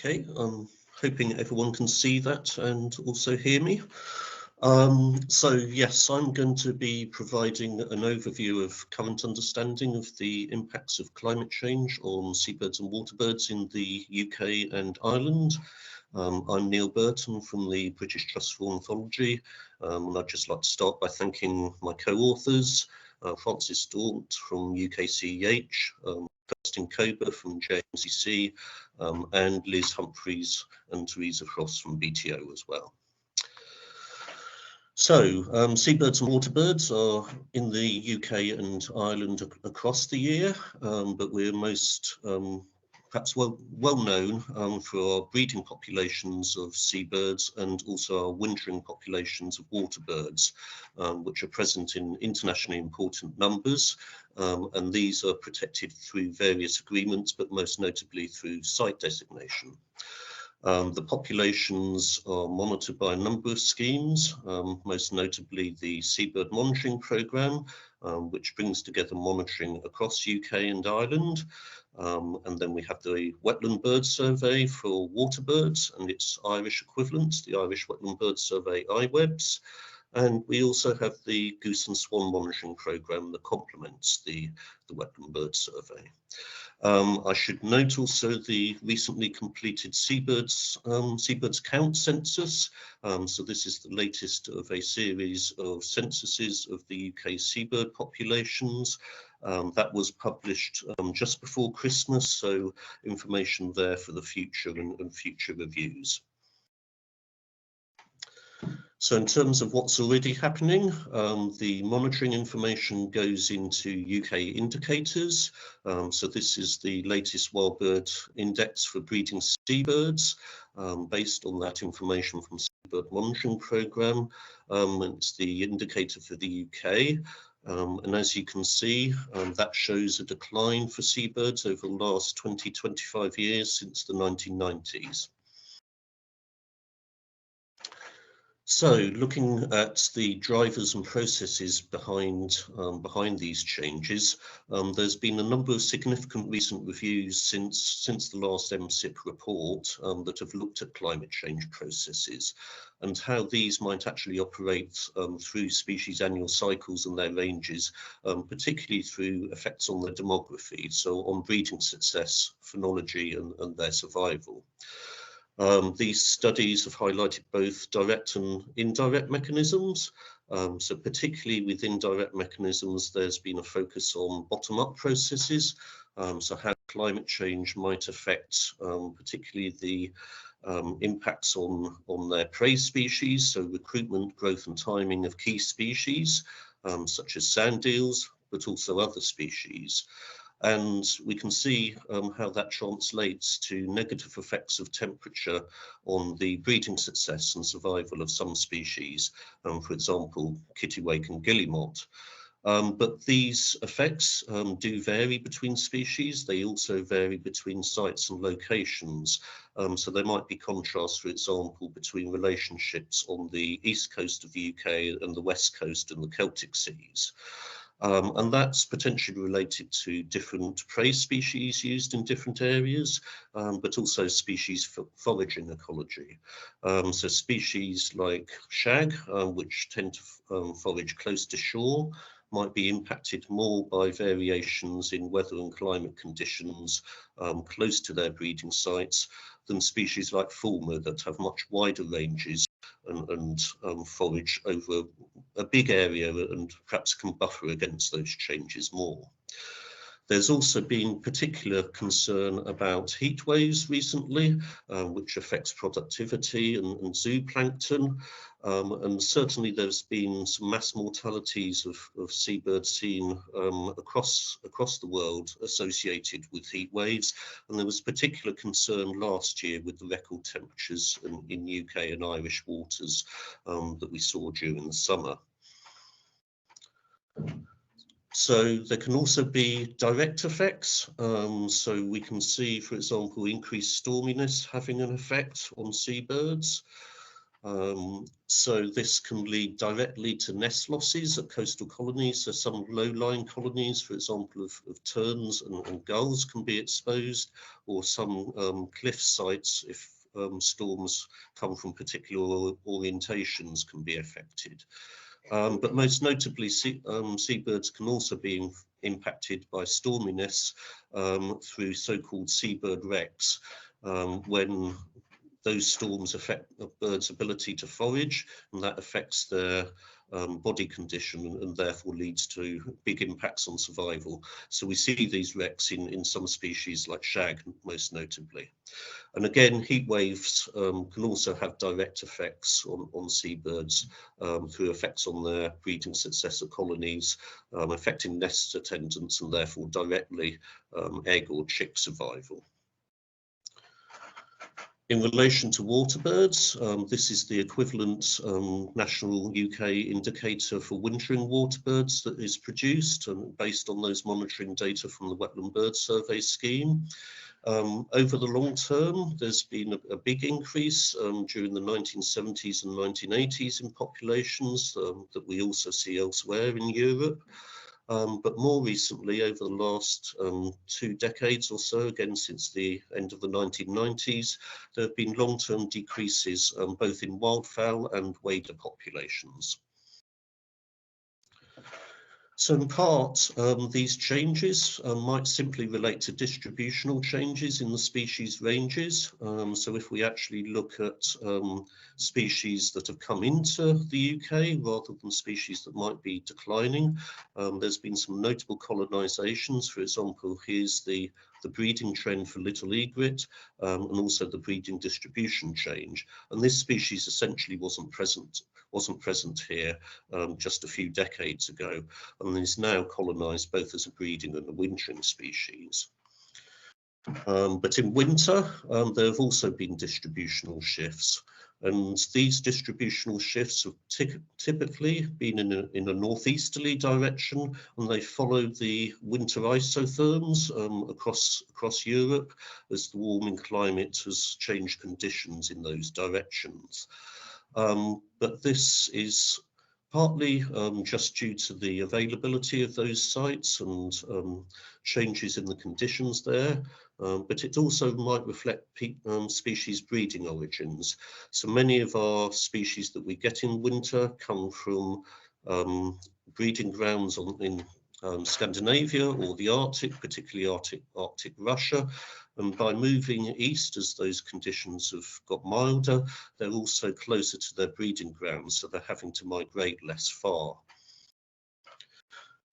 Okay, I'm hoping everyone can see that and also hear me. So yes, I'm going to be providing an overview of current understanding of the impacts of climate change on seabirds and waterbirds in the UK and Ireland. I'm Niall Burton from the British Trust for Ornithology, and I'd just like to start by thanking my co-authors, Francis Daunt from UKCEH, Justin Kober from JMCC, and Liz Humphreys and Teresa Frost from BTO as well. So, seabirds and waterbirds are in the UK and Ireland across the year, but we're most perhaps well known for our breeding populations of seabirds and also our wintering populations of waterbirds, which are present in internationally important numbers. And these are protected through various agreements, but most notably through site designation. The populations are monitored by a number of schemes, most notably the Seabird Monitoring Programme, which brings together monitoring across UK and Ireland. And then we have the Wetland Bird Survey for waterbirds and its Irish equivalent, the Irish Wetland Bird Survey IWebs. And we also have the Goose and Swan Monitoring Programme that complements the Wetland Bird Survey. I should note also the recently completed Seabirds count census. So this is the latest of a series of censuses of the UK seabird populations. That was published just before Christmas, so information there for the future and future reviews. So in terms of what's already happening, the monitoring information goes into UK indicators. So this is the latest wild bird index for breeding seabirds, based on that information from Seabird Monitoring Programme. It's the indicator for the UK. And as you can see, that shows a decline for seabirds over the last 20-25 years since the 1990s. So looking at the drivers and processes behind these changes, there's been a number of significant recent reviews since the last MCCIP report that have looked at climate change processes and how these might actually operate through species annual cycles and their ranges, particularly through effects on their demography, so on breeding success, phenology and their survival. These studies have highlighted both direct and indirect mechanisms. So particularly with indirect mechanisms, there's been a focus on bottom-up processes. So how climate change might affect particularly the impacts on their prey species, so recruitment, growth and timing of key species, such as sand eels, but also other species. And we can see how that translates to negative effects of temperature on the breeding success and survival of some species, for example, kittiwake and guillemot. But these effects do vary between species. They also vary between sites and locations. So there might be contrasts, for example, between relationships on the east coast of the UK and the west coast and the Celtic Seas. And that's potentially related to different prey species used in different areas, but also species foraging ecology. So species like shag, which tend to forage close to shore, might be impacted more by variations in weather and climate conditions close to their breeding sites than species like fulmar that have much wider ranges and forage over a big area and perhaps can buffer against those changes more. There's also been particular concern about heat waves recently, which affects productivity and zooplankton. And certainly there's been some mass mortalities of seabirds seen across the world associated with heat waves. And there was particular concern last year with the record temperatures in UK and Irish waters that we saw during the summer. So there can also be direct effects. So we can see, for example, increased storminess having an effect on seabirds. So this can lead directly to nest losses at coastal colonies. So some low-lying colonies, for example, of terns and gulls can be exposed, or some cliff sites, if storms come from particular orientations, can be affected. But most notably, seabirds can also be impacted by storminess through so-called seabird wrecks, when those storms affect a bird's ability to forage, and that affects their body condition and therefore leads to big impacts on survival. So we see these wrecks in some species like shag, most notably. And again, heat waves can also have direct effects on seabirds through effects on their breeding successor colonies, affecting nest attendance and therefore directly egg or chick survival. In relation to waterbirds, this is the equivalent national UK indicator for wintering waterbirds that is produced and based on those monitoring data from the Wetland Bird Survey scheme. Over the long term, there's been a big increase during the 1970s and 1980s in populations that we also see elsewhere in Europe. But more recently, over the last 2 decades or so, again since the end of the 1990s, there have been long-term decreases both in wildfowl and wader populations. So in part, these changes might simply relate to distributional changes in the species ranges. So if we actually look at species that have come into the UK rather than species that might be declining, there's been some notable colonisations. For example, here's the breeding trend for little egret and also the breeding distribution change. And this species essentially wasn't present here just a few decades ago, and is now colonised both as a breeding and a wintering species. But in winter, there have also been distributional shifts, and these distributional shifts have typically been in a northeasterly direction, and they follow the winter isotherms across Europe as the warming climate has changed conditions in those directions. But this is partly just due to the availability of those sites and changes in the conditions there, but it also might reflect species breeding origins. So many of our species that we get in winter come from breeding grounds in Scandinavia or the Arctic, particularly Arctic Russia. And by moving east, as those conditions have got milder, they're also closer to their breeding grounds, so they're having to migrate less far.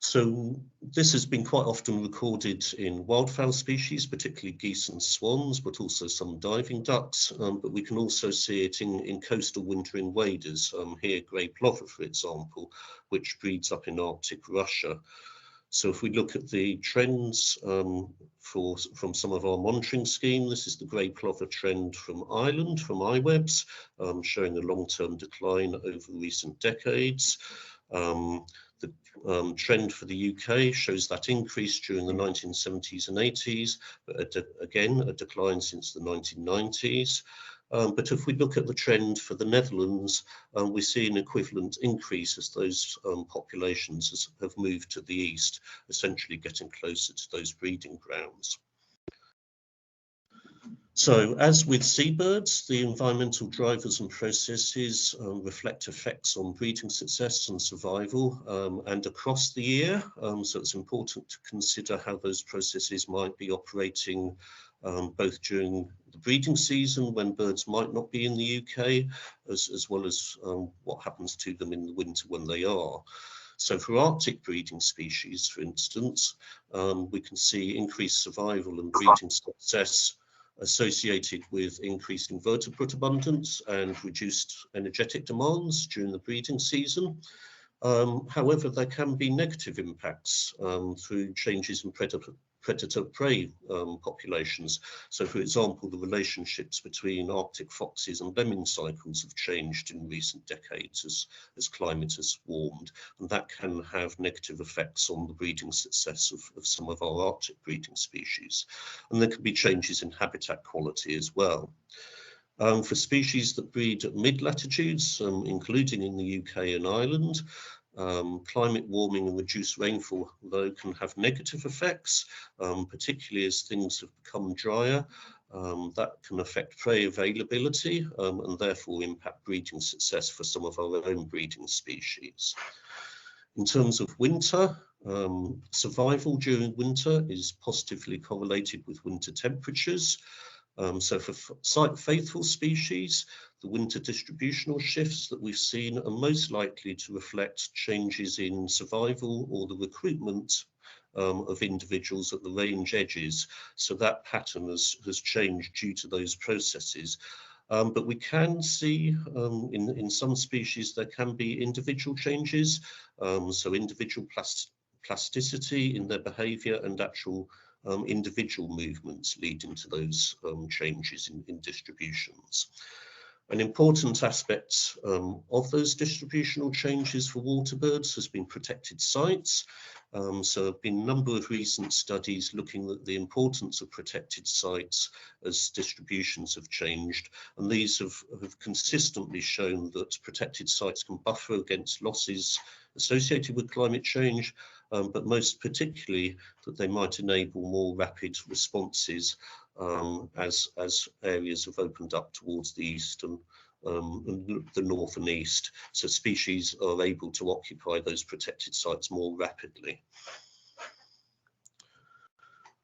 So this has been quite often recorded in wildfowl species, particularly geese and swans, but also some diving ducks. But we can also see it in coastal wintering waders. Here, grey plover, for example, which breeds up in Arctic Russia. So if we look at the trends from some of our monitoring scheme, this is the grey plover trend from Ireland, from iWebs, showing a long-term decline over recent decades. The trend for the UK shows that increase during the 1970s and 80s, but again, a decline since the 1990s. But if we look at the trend for the Netherlands, we see an equivalent increase as those populations have moved to the east, essentially getting closer to those breeding grounds. So as with seabirds, the environmental drivers and processes reflect effects on breeding success and survival and across the year. So it's important to consider how those processes might be operating both during the breeding season when birds might not be in the UK, as well as what happens to them in the winter when they are. So for Arctic breeding species, for instance, we can see increased survival and breeding success associated with increased invertebrate abundance and reduced energetic demands during the breeding season. However, there can be negative impacts through changes in predator-prey populations. So, for example, the relationships between Arctic foxes and lemming cycles have changed in recent decades as climate has warmed, and that can have negative effects on the breeding success of some of our Arctic breeding species. And there can be changes in habitat quality as well. For species that breed at mid-latitudes, including in the UK and Ireland, climate warming and reduced rainfall, though, can have negative effects, particularly as things have become drier. That can affect prey availability and therefore impact breeding success for some of our own breeding species. In terms of winter, survival during winter is positively correlated with winter temperatures. So for site-faithful species, the winter distributional shifts that we've seen are most likely to reflect changes in survival or the recruitment of individuals at the range edges. So that pattern has changed due to those processes. But we can see in some species there can be individual changes, so individual plasticity in their behaviour and actual individual movements leading to those changes in distributions. An important aspect of those distributional changes for waterbirds has been protected sites. So there have been a number of recent studies looking at the importance of protected sites as distributions have changed, and these have consistently shown that protected sites can buffer against losses associated with climate change, but most particularly that they might enable more rapid responses as areas have opened up towards the east and the north and east, so species are able to occupy those protected sites more rapidly.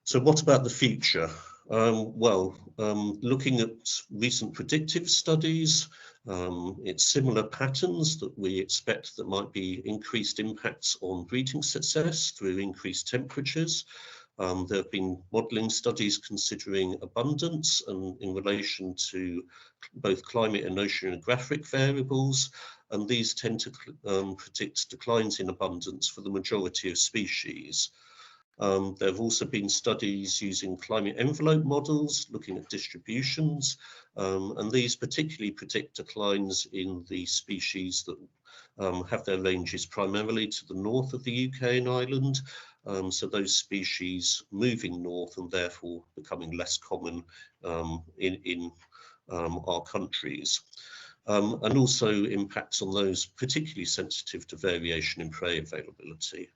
So what about the future? Looking at recent predictive studies, it's similar patterns that we expect that might be increased impacts on breeding success through increased temperatures. There have been modelling studies considering abundance and in relation to both climate and oceanographic variables, and these tend to predict declines in abundance for the majority of species. There have also been studies using climate envelope models looking at distributions, and these particularly predict declines in the species that have their ranges primarily to the north of the UK and Ireland. So those species moving north and therefore becoming less common in our countries. And also impacts on those particularly sensitive to variation in prey availability.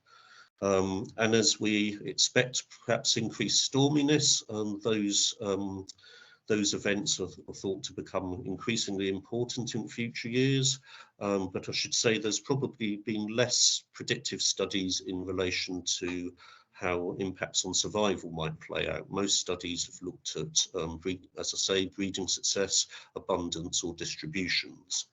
And as we expect perhaps increased storminess, those events are thought to become increasingly important in future years. But I should say there's probably been less predictive studies in relation to how impacts on survival might play out. Most studies have looked at, as I say, breeding success, abundance or distributions.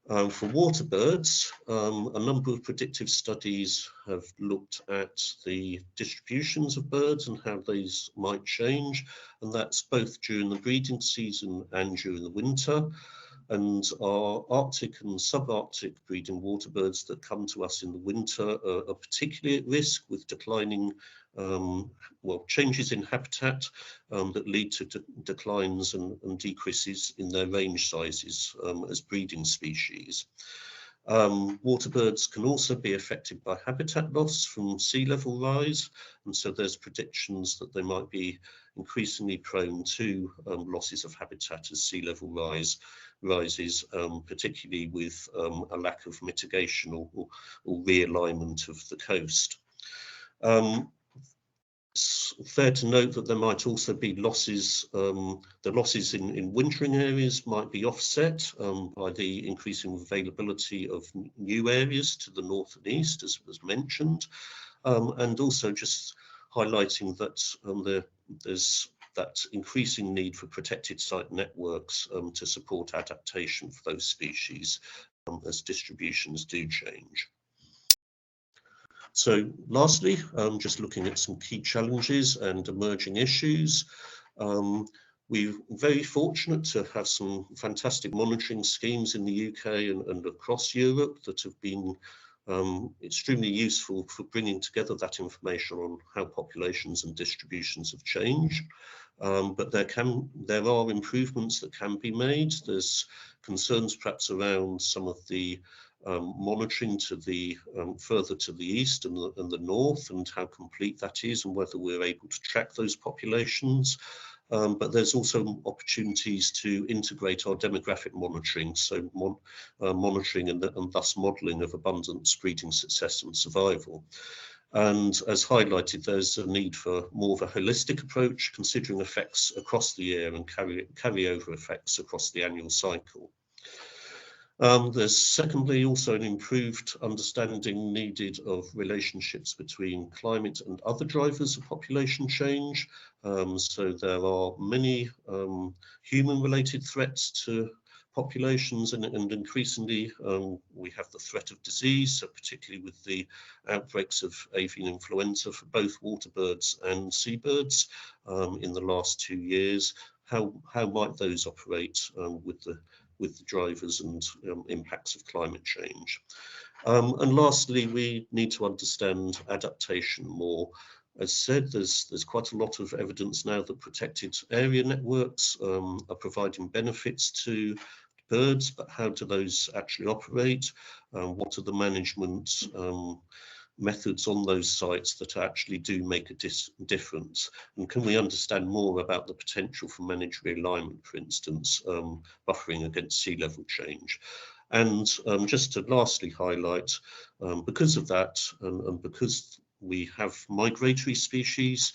For waterbirds, a number of predictive studies have looked at the distributions of birds and how these might change, and that's both during the breeding season and during the winter. And our Arctic and subarctic breeding waterbirds that come to us in the winter are particularly at risk with declining, changes in habitat that lead to declines and decreases in their range sizes as breeding species. Waterbirds can also be affected by habitat loss from sea level rise, and so there's predictions that they might be increasingly prone to losses of habitat as sea level rises, particularly with a lack of mitigation or realignment of the coast. It's fair to note that there might also be losses, the losses in wintering areas might be offset by the increasing availability of new areas to the north and east, as was mentioned, and also just highlighting that there's that increasing need for protected site networks to support adaptation for those species as distributions do change. So lastly, just looking at some key challenges and emerging issues. We're very fortunate to have some fantastic monitoring schemes in the UK and across Europe that have been extremely useful for bringing together that information on how populations and distributions have changed. But there are improvements that can be made. There's concerns perhaps around some of the monitoring to the further to the east and the north and how complete that is and whether we're able to track those populations. but there's also opportunities to integrate our demographic monitoring, so monitoring and thus modelling of abundance, breeding success and survival. And as highlighted, there's a need for more of a holistic approach, considering effects across the year and carryover effects across the annual cycle. There's secondly also an improved understanding needed of relationships between climate and other drivers of population change. So there are many human-related threats to populations, and increasingly we have the threat of disease, so particularly with the outbreaks of avian influenza for both waterbirds and seabirds in the last 2 years. How might those operate with the drivers and impacts of climate change? And lastly, we need to understand adaptation more. As said, there's quite a lot of evidence now that protected area networks are providing benefits to birds, but how do those actually operate? What are the management methods on those sites that actually do make a difference? And can we understand more about the potential for managed realignment, for instance, buffering against sea level change? And just to lastly highlight, because of that, and because we have migratory species,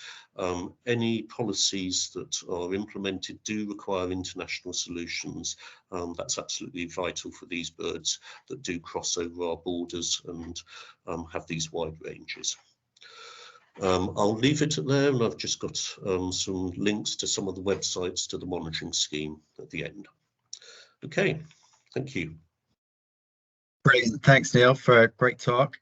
any policies that are implemented do require international solutions. That's absolutely vital for these birds that do cross over our borders and have these wide ranges. I'll leave it there, and I've just got some links to some of the websites to the monitoring scheme at the end. Okay, thank you. Brilliant, thanks Neil for a great talk.